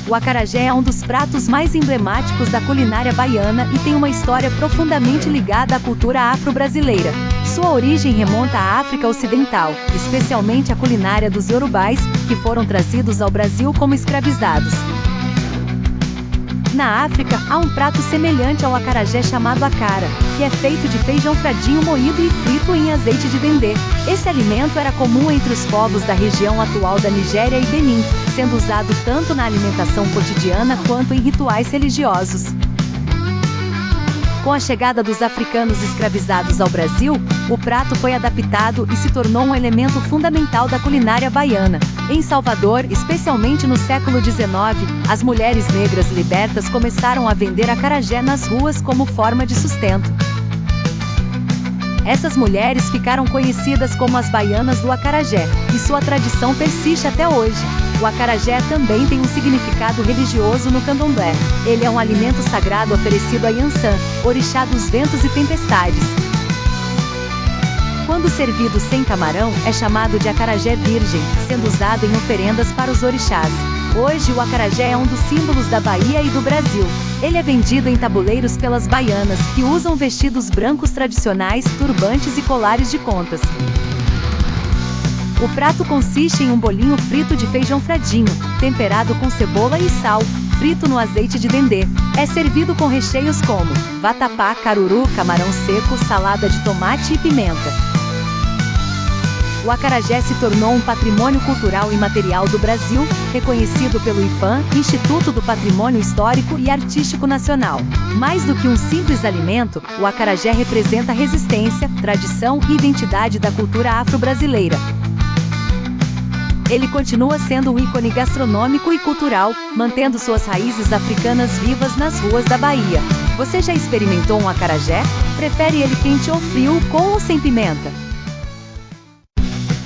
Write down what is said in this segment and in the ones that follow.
O acarajé é um dos pratos mais emblemáticos da culinária baiana e tem uma história profundamente ligada à cultura afro-brasileira. Sua origem remonta à África Ocidental, especialmente à culinária dos iorubais, que foram trazidos ao Brasil como escravizados. Na África, há um prato semelhante ao acarajé chamado acara, que é feito de feijão fradinho moído e frito em azeite de dendê. Esse alimento era comum entre os povos da região atual da Nigéria e Benin, sendo usado tanto na alimentação cotidiana quanto em rituais religiosos. Com a chegada dos africanos escravizados ao Brasil, o prato foi adaptado e se tornou um elemento fundamental da culinária baiana. Em Salvador, especialmente no século XIX, as mulheres negras libertas começaram a vender acarajé nas ruas como forma de sustento. Essas mulheres ficaram conhecidas como as baianas do acarajé, e sua tradição persiste até hoje. O acarajé também tem um significado religioso no candomblé. Ele é um alimento sagrado oferecido a Yansan, orixá dos ventos e tempestades. Quando servido sem camarão, é chamado de acarajé virgem, sendo usado em oferendas para os orixás. Hoje o acarajé é um dos símbolos da Bahia e do Brasil. Ele é vendido em tabuleiros pelas baianas, que usam vestidos brancos tradicionais, turbantes e colares de contas. O prato consiste em um bolinho frito de feijão fradinho, temperado com cebola e sal, frito no azeite de dendê. É servido com recheios como vatapá, caruru, camarão seco, salada de tomate e pimenta. O acarajé se tornou um patrimônio cultural imaterial do Brasil, reconhecido pelo IPAM, Instituto do Patrimônio Histórico e Artístico Nacional. Mais do que um simples alimento, o acarajé representa resistência, tradição e identidade da cultura afro-brasileira. Ele continua sendo um ícone gastronômico e cultural, mantendo suas raízes africanas vivas nas ruas da Bahia. Você já experimentou um acarajé? Prefere ele quente ou frio, com ou sem pimenta?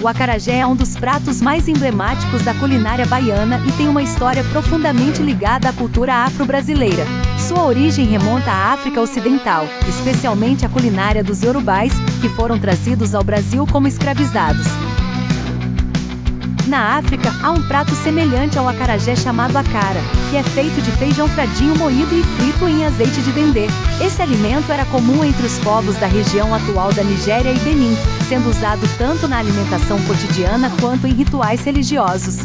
O acarajé é um dos pratos mais emblemáticos da culinária baiana e tem uma história profundamente ligada à cultura afro-brasileira. Sua origem remonta à África Ocidental, especialmente à culinária dos iorubais, que foram trazidos ao Brasil como escravizados. Na África, há um prato semelhante ao acarajé chamado acara, que é feito de feijão fradinho moído e frito em azeite de dendê. Esse alimento era comum entre os povos da região atual da Nigéria e Benin, sendo usado tanto na alimentação cotidiana quanto em rituais religiosos.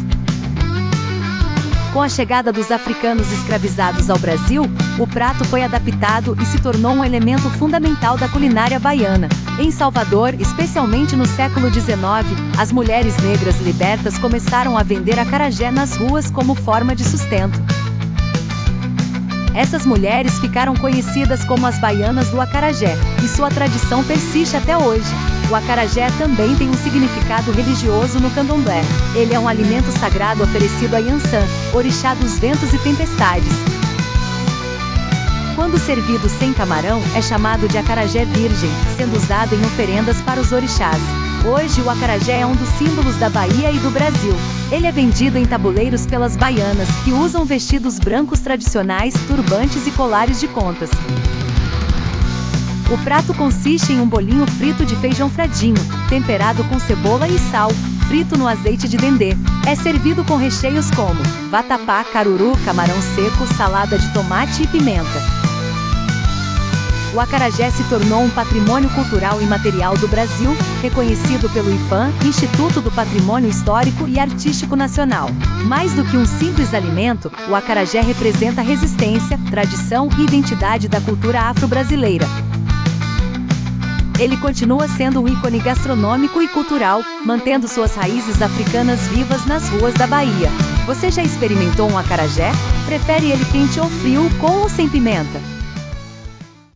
Com a chegada dos africanos escravizados ao Brasil, o prato foi adaptado e se tornou um elemento fundamental da culinária baiana. Em Salvador, especialmente no século XIX, as mulheres negras libertas começaram a vender acarajé nas ruas como forma de sustento. Essas mulheres ficaram conhecidas como as baianas do acarajé, e sua tradição persiste até hoje. O acarajé também tem um significado religioso no candomblé. Ele é um alimento sagrado oferecido a Yansan, orixá dos ventos e tempestades. Quando servido sem camarão, é chamado de acarajé virgem, sendo usado em oferendas para os orixás. Hoje o acarajé é um dos símbolos da Bahia e do Brasil. Ele é vendido em tabuleiros pelas baianas, que usam vestidos brancos tradicionais, turbantes e colares de contas. O prato consiste em um bolinho frito de feijão fradinho, temperado com cebola e sal, frito no azeite de dendê. É servido com recheios como vatapá, caruru, camarão seco, salada de tomate e pimenta. O acarajé se tornou um patrimônio cultural imaterial do Brasil, reconhecido pelo IPAM, Instituto do Patrimônio Histórico e Artístico Nacional. Mais do que um simples alimento, o acarajé representa resistência, tradição e identidade da cultura afro-brasileira. Ele continua sendo um ícone gastronômico e cultural, mantendo suas raízes africanas vivas nas ruas da Bahia. Você já experimentou um acarajé? Prefere ele quente ou frio, com ou sem pimenta?